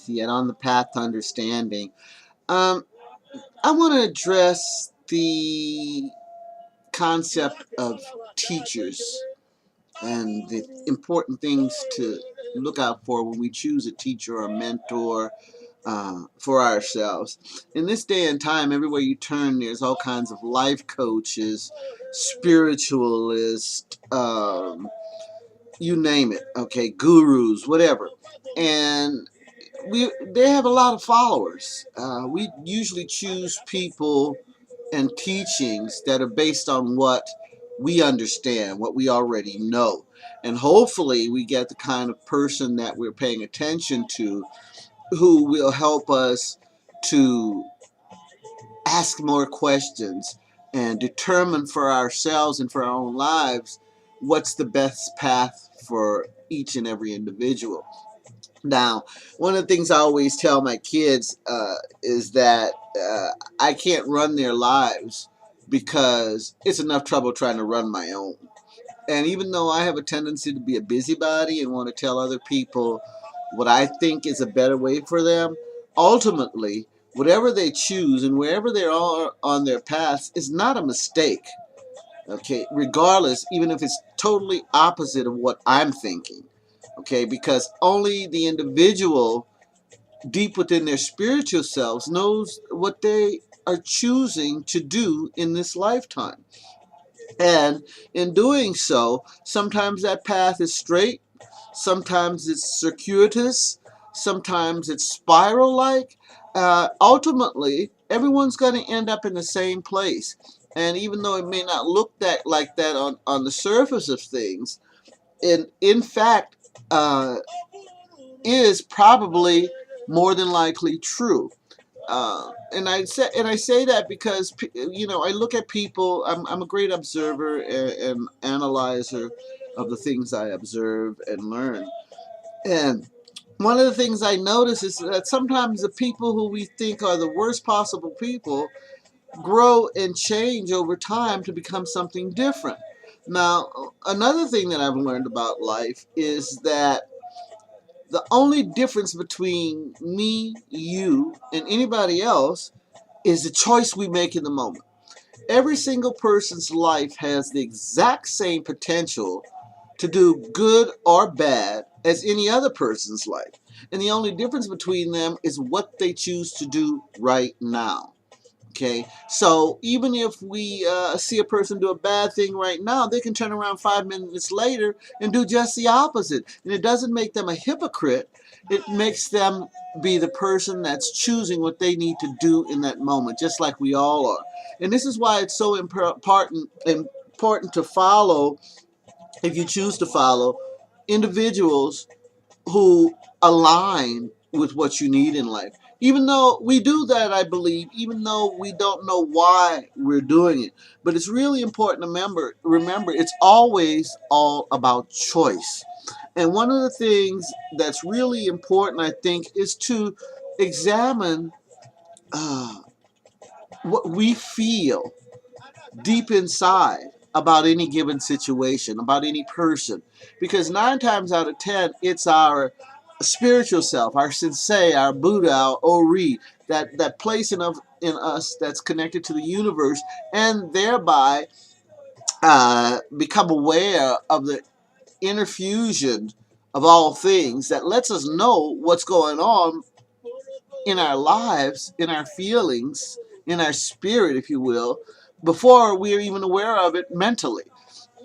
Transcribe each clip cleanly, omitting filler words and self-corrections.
yet on the path to understanding. Um, I want to address the concept of teachers and the important things to look out for when we choose a teacher or a mentor for ourselves. In this day and time, everywhere you turn, there's all kinds of life coaches, spiritualists, you name it, okay, gurus, whatever. And they have a lot of followers. We usually choose people and teachings that are based on what we understand, what we already know. And hopefully we get the kind of person that we're paying attention to who will help us to ask more questions and determine for ourselves and for our own lives what's the best path for each and every individual. Now, one of the things I always tell my kids is that I can't run their lives because it's enough trouble trying to run my own. And even though I have a tendency to be a busybody and want to tell other people what I think is a better way for them, ultimately, whatever they choose and wherever they are on their paths is not a mistake. Okay, regardless, even if it's totally opposite of what I'm thinking. Okay, because only the individual deep within their spiritual selves knows what they are choosing to do in this lifetime. And in doing so, sometimes that path is straight, sometimes it's circuitous, sometimes it's spiral like. Ultimately, everyone's going to end up in the same place. And even though it may not look like that on the surface of things, in fact, is probably more than likely true. And I say that because I look at people. I'm a great observer and analyzer of the things I observe and learn. And one of the things I notice is that sometimes the people who we think are the worst possible people grow and change over time to become something different. Now, another thing that I've learned about life is that the only difference between me, you, and anybody else is the choice we make in the moment. Every single person's life has the exact same potential to do good or bad as any other person's life. And the only difference between them is what they choose to do right now. Okay, so even if we see a person do a bad thing right now, they can turn around 5 minutes later and do just the opposite. And it doesn't make them a hypocrite. It makes them be the person that's choosing what they need to do in that moment, just like we all are. And this is why it's so important to follow, if you choose to follow, individuals who align with what you need in life. Even though we do that, I believe, even though we don't know why we're doing it. But it's really important to remember it's always all about choice. And one of the things that's really important, I think, is to examine uh, what we feel deep inside about any given situation, about any person. Because 9 times out of 10, it's our spiritual self, our sensei, our Buddha, our Ori, that place in us that's connected to the universe, and thereby become aware of the inner fusion of all things that lets us know what's going on in our lives, in our feelings, in our spirit, if you will, before we're even aware of it mentally.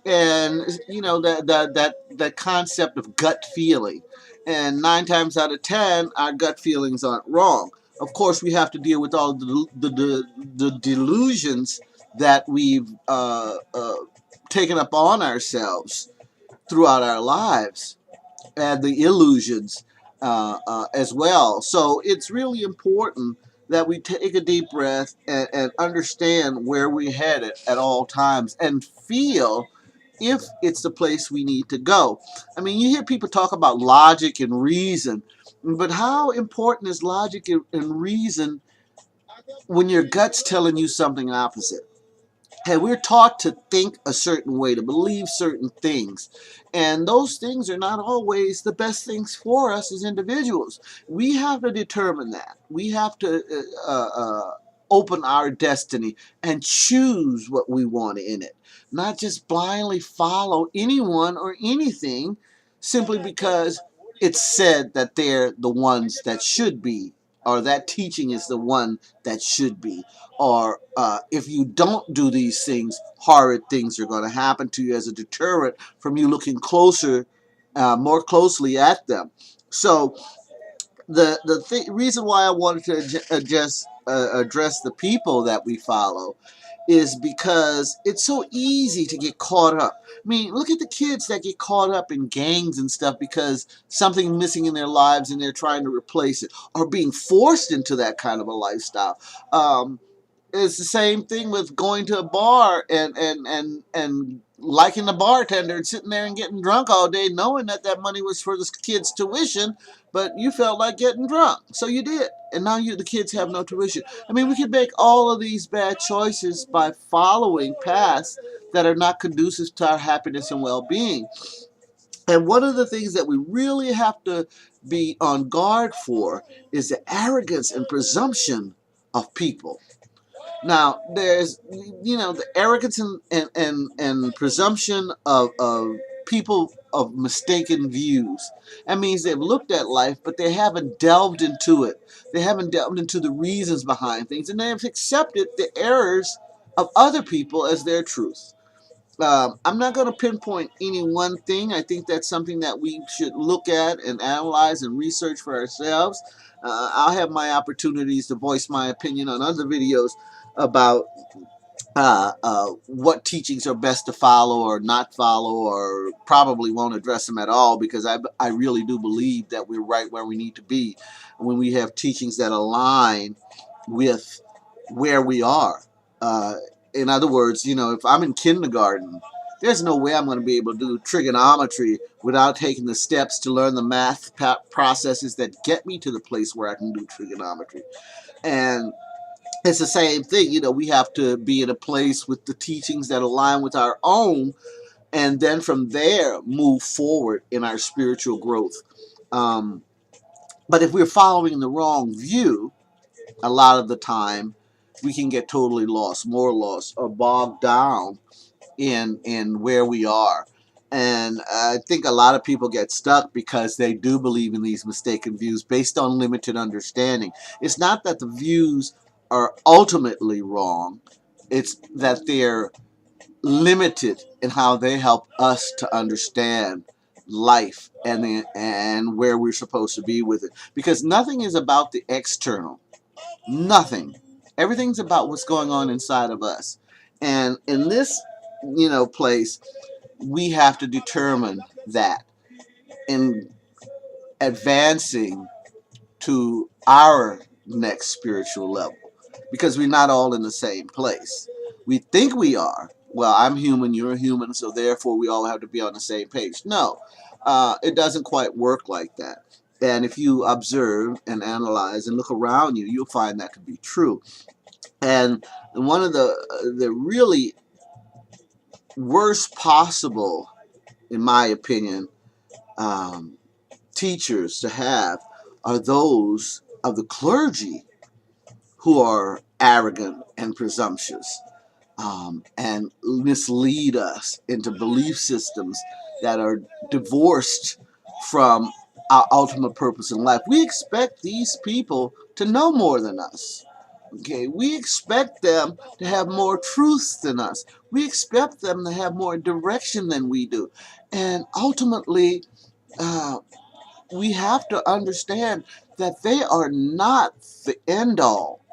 And that concept of gut feeling. And 9 times out of 10, our gut feelings aren't wrong. Of course, we have to deal with all the delusions that we've taken up on ourselves throughout our lives, and the illusions as well. So it's really important that we take a deep breath and understand where we're headed at all times and feel if it's the place we need to go. I mean, you hear people talk about logic and reason, but how important is logic and reason when your gut's telling you something opposite? And we're taught to think a certain way, to believe certain things. And those things are not always the best things for us as individuals. We have to determine that. We have to open our destiny and choose what we want in it, not just blindly follow anyone or anything simply because it's said that they're the ones that should be, or that teaching is the one that should be, or if you don't do these things, horrid things are going to happen to you as a deterrent from you looking more closely at them. So the reason why I wanted to address the people that we follow is because it's so easy to get caught up. I mean, look at the kids that get caught up in gangs and stuff because something's missing in their lives and they're trying to replace it, or being forced into that kind of a lifestyle. It's the same thing with going to a bar and liking the bartender and sitting there and getting drunk all day, knowing that that money was for the kid's tuition, but you felt like getting drunk, so you did, and now the kids have no tuition. I mean, we can make all of these bad choices by following paths that are not conducive to our happiness and well-being. And one of the things that we really have to be on guard for is the arrogance and presumption of people. Now, there's, the arrogance and presumption of people of mistaken views. That means they've looked at life, but they haven't delved into it. They haven't delved into the reasons behind things, and they've accepted the errors of other people as their truth. I'm not going to pinpoint any one thing. I think that's something that we should look at and analyze and research for ourselves. I'll have my opportunities to voice my opinion on other videos about what teachings are best to follow or not follow, or probably won't address them at all, because I really do believe that we're right where we need to be when we have teachings that align with where we are. In other words, if I'm in kindergarten, there's no way I'm going to be able to do trigonometry without taking the steps to learn the math processes that get me to the place where I can do trigonometry. And it's the same thing. We have to be in a place with the teachings that align with our own, and then from there move forward in our spiritual growth. Um, but if we're following the wrong view, a lot of the time we can get totally lost, more lost, or bogged down in where we are. And I think a lot of people get stuck because they do believe in these mistaken views based on limited understanding. It's not that the views are ultimately wrong, it's that they're limited in how they help us to understand life and where we're supposed to be with it. Because nothing is about the external. Nothing. Everything's about what's going on inside of us. And in this, place, we have to determine that in advancing to our next spiritual level, because we're not all in the same place. We think we are. Well, I'm human, you're human, so therefore we all have to be on the same page. No, it doesn't quite work like that. And if you observe and analyze and look around you, you'll find that to be true. And one of the really worst possible, in my opinion, um, teachers to have are those of the clergy who are arrogant and presumptuous, and mislead us into belief systems that are divorced from our ultimate purpose in life. We expect these people to know more than us. Okay, we expect them to have more truth than us. We expect them to have more direction than we do. And ultimately, uh, we have to understand that they are not the end all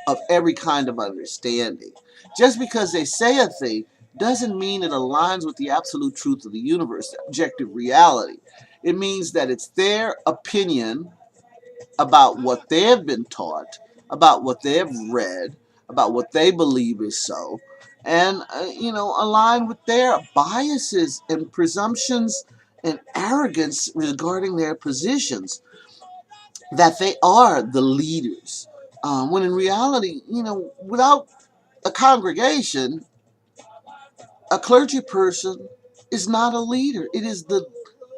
of every kind of understanding. Just because they say a thing doesn't mean it aligns with the absolute truth of the universe, the objective reality. It means that it's their opinion about what they have been taught, about what they have read, about what they believe is so, and align with their biases and presumptions and arrogance regarding their positions, that they are the leaders. When in reality, without a congregation, A clergy person is not a leader. It is the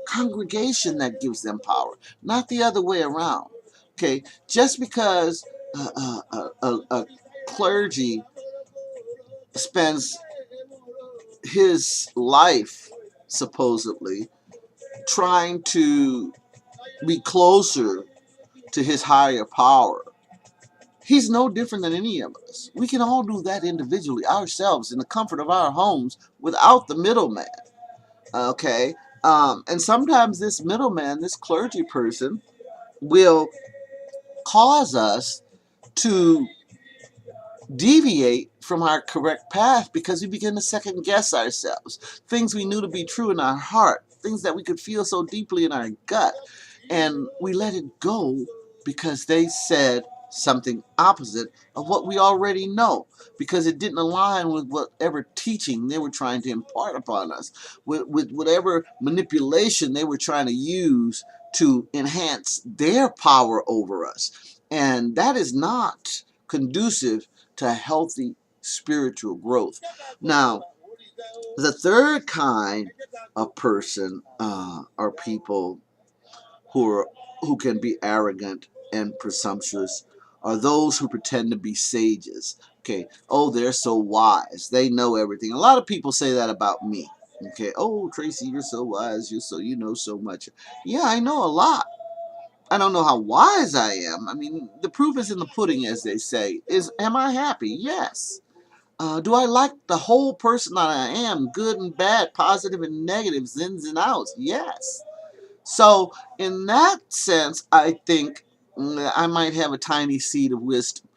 congregation that gives them power, not the other way around. Okay, just because a clergy spends his life supposedly trying to be closer to his higher power, he's no different than any of us. We can all do that individually, ourselves, in the comfort of our homes without the middleman. Okay? And sometimes this middleman, this clergy person, will cause us to deviate from our correct path because we begin to second guess ourselves. Things we knew to be true in our heart, things that we could feel so deeply in our gut, and we let it go because they said something opposite of what we already know, because it didn't align with whatever teaching they were trying to impart upon us, with whatever manipulation they were trying to use to enhance their power over us. And that is not conducive to healthy spiritual growth. Now, the third kind of person are people who can be arrogant and presumptuous, are those who pretend to be sages. Okay, oh, they're so wise. They know everything. A lot of people say that about me. Okay, oh, Tracy, you're so wise. You know so much. Yeah, I know a lot. I don't know how wise I am. I mean, the proof is in the pudding, as they say. Am I happy? Yes. Do I like the whole person that I am, good and bad, positive and negative, ins and outs? Yes. So, in that sense, I think I might have a tiny seed of wisdom.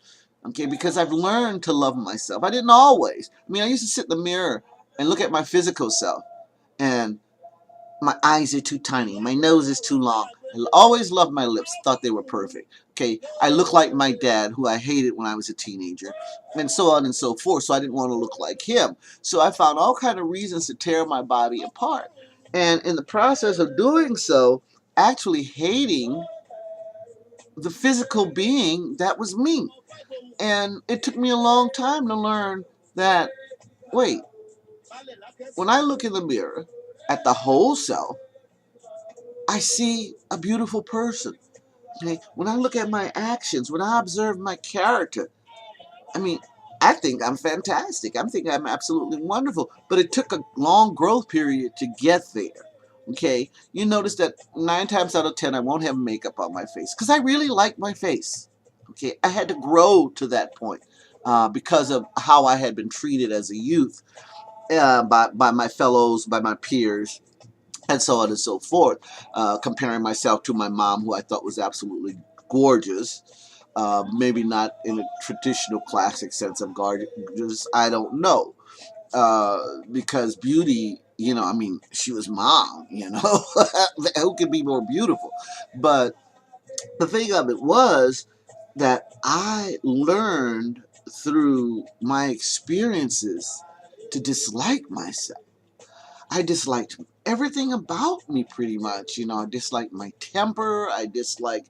Okay, because I've learned to love myself. I didn't always. I mean, I used to sit in the mirror and look at my physical self, and my eyes are too tiny. My nose is too long. I always loved my lips. Thought they were perfect. Okay, I look like my dad, who I hated when I was a teenager, and so on and so forth. So I didn't want to look like him. So I found all kind of reasons to tear my body apart. And in the process of doing so, actually hating the physical being that was me. And it took me a long time to learn that, wait, when I look in the mirror at the whole self, I see a beautiful person. Okay? When I look at my actions, when I observe my character, I mean, I think I'm fantastic. I think I'm absolutely wonderful. But it took a long growth period to get there. Okay? You notice that 9 times out of 10, I won't have makeup on my face because I really like my face. Okay? I had to grow to that point because of how I had been treated as a youth by my fellows, by my peers, and so on and so forth, comparing myself to my mom, who I thought was absolutely gorgeous. Maybe not in a traditional classic sense of gorgeous, I don't know. Because beauty, I mean, she was mom, who could be more beautiful? But the thing of it was that I learned through my experiences to dislike myself. I disliked everything about me pretty much. I disliked my temper. I disliked,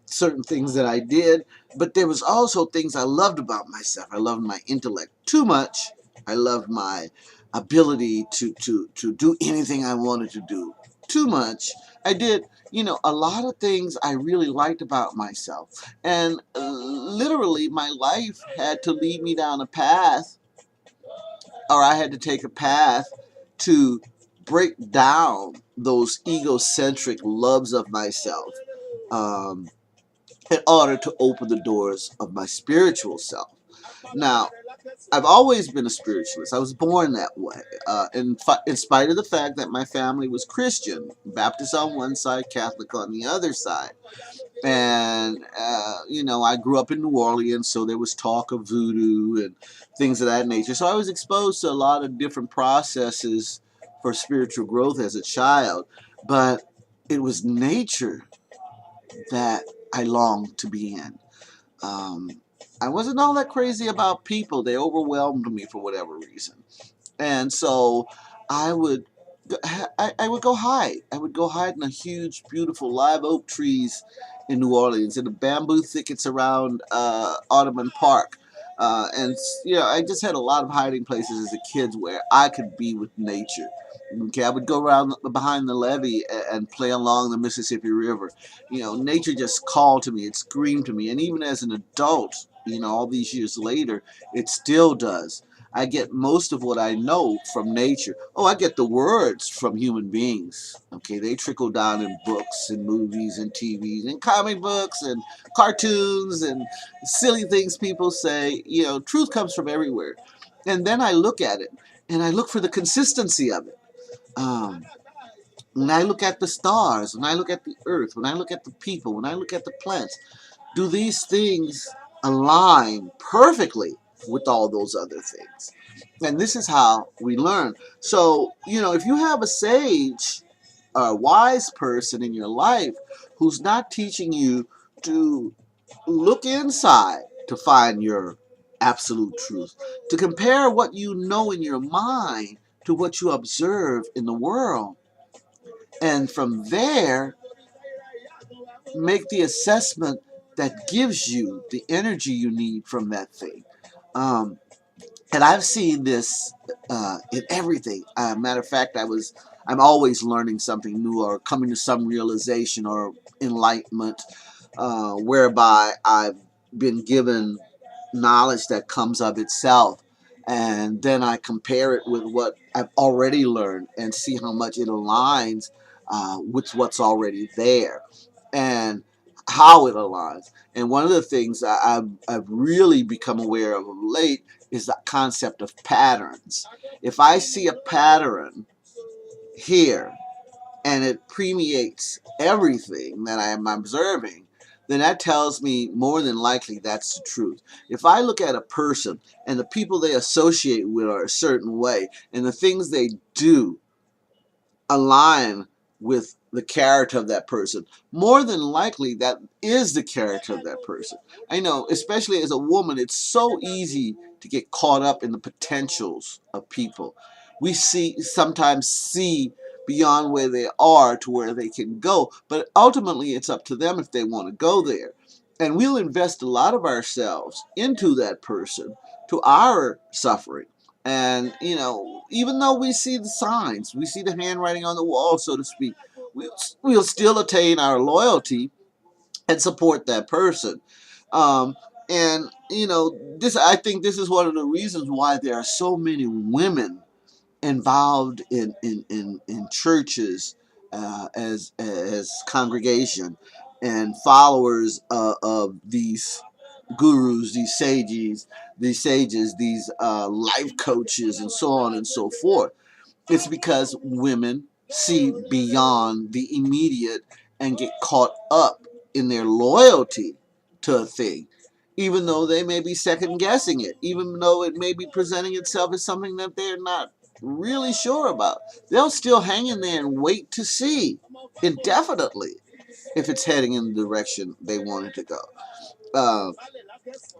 certain things that I did. But there was also things I loved about myself. I loved my intellect too much. I loved my ability to do anything I wanted to do too much. I did, a lot of things I really liked about myself. And literally, my life had to lead me down a path, or I had to take a path to break down those egocentric loves of myself um, in order to open the doors of my spiritual self. Now, I've always been a spiritualist. I was born that way. In spite of the fact that my family was Christian, Baptist on one side, Catholic on the other side. And, I grew up in New Orleans, so there was talk of voodoo and things of that nature. So I was exposed to a lot of different processes for spiritual growth as a child. But it was nature that I longed to be in. Um, I wasn't all that crazy about people. They overwhelmed me for whatever reason. And so I would I would go hide. I would go hide in the huge, beautiful live oak trees in New Orleans, in the bamboo thickets around Audubon Park. And I just had a lot of hiding places as a kid where I could be with nature. Okay, I would go around behind the levee and play along the Mississippi River. Nature just called to me. It screamed to me. And even as an adult, all these years later, it still does. I get most of what I know from nature. Oh, I get the words from human beings. Okay, they trickle down in books and movies and TVs and comic books and cartoons and silly things people say. Truth comes from everywhere. And then I look at it and I look for the consistency of it. Um, when I look at the stars, when I look at the earth, when I look at the people, when I look at the plants, do these things align perfectly with all those other things? And this is how we learn. So, if you have a sage, a wise person in your life who's not teaching you to look inside to find your absolute truth, to compare what you know in your mind to what you observe in the world, and from there make the assessment that gives you the energy you need from that thing. Um, and I've seen this in everything. Matter of fact, I'm always learning something new or coming to some realization or enlightenment, whereby I've been given knowledge that comes of itself, and then I compare it with what I've already learned and see how much it aligns with what's already there and how it aligns. And one of the things I've really become aware of late is the concept of patterns. If I see a pattern here and it permeates everything that I am observing, then that tells me more than likely that's the truth. If I look at a person and the people they associate with are a certain way and the things they do align with the character of that person, more than likely that is the character of that person. I know, especially as a woman, it's so easy to get caught up in the potentials of people. We sometimes see beyond where they are to where they can go, but ultimately it's up to them if they want to go there. And we'll invest a lot of ourselves into that person to our suffering. And, even though we see the signs, we see the handwriting on the wall, so to speak, we'll still attain our loyalty and support that person. Um, and, I think this is one of the reasons why there are so many women involved in churches as congregation and followers of these gurus, these sages, these life coaches, and so on and so forth. It's because women see beyond the immediate and get caught up in their loyalty to a thing, even though they may be second guessing it, even though it may be presenting itself as something that they're not really sure about. They'll still hang in there and wait to see indefinitely if it's heading in the direction they want it to go. Uh,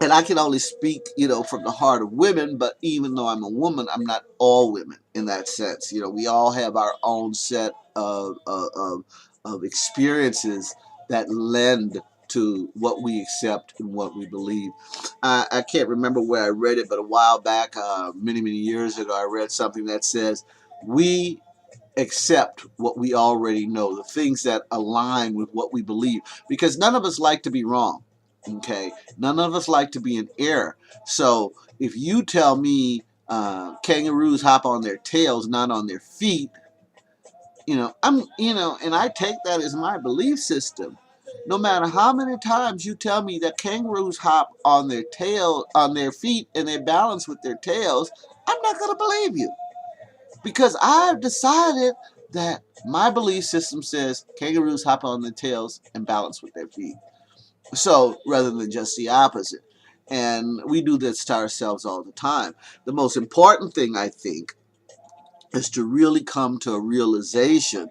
and I can only speak, from the heart of women, but even though I'm a woman, I'm not all women in that sense. We all have our own set of experiences that lend to what we accept and what we believe. I can't remember where I read it, but a while back, many, many years ago, I read something that says, we accept what we already know, the things that align with what we believe, because none of us like to be wrong. Okay, none of us like to be in error. So if you tell me kangaroos hop on their tails, not on their feet, and I take that as my belief system. No matter how many times you tell me that kangaroos hop on their tail, on their feet, and they balance with their tails, I'm not going to believe you, because I've decided that my belief system says kangaroos hop on their tails and balance with their feet. So rather than just the opposite. And we do this to ourselves all the time. The most important thing, I think, is to really come to a realization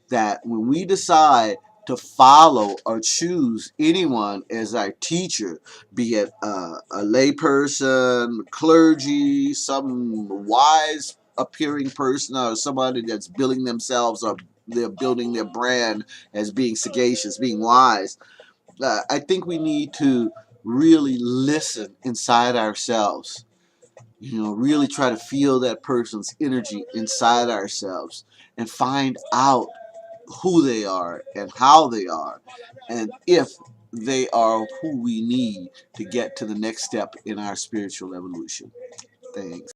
that when we decide to follow or choose anyone as our teacher, be it a layperson, clergy, some wise appearing person, or somebody that's building themselves, or they're building their brand as being sagacious, being wise, I think we need to really listen inside ourselves. Really try to feel that person's energy inside ourselves and find out who they are and how they are and if they are who we need to get to the next step in our spiritual evolution. Thanks.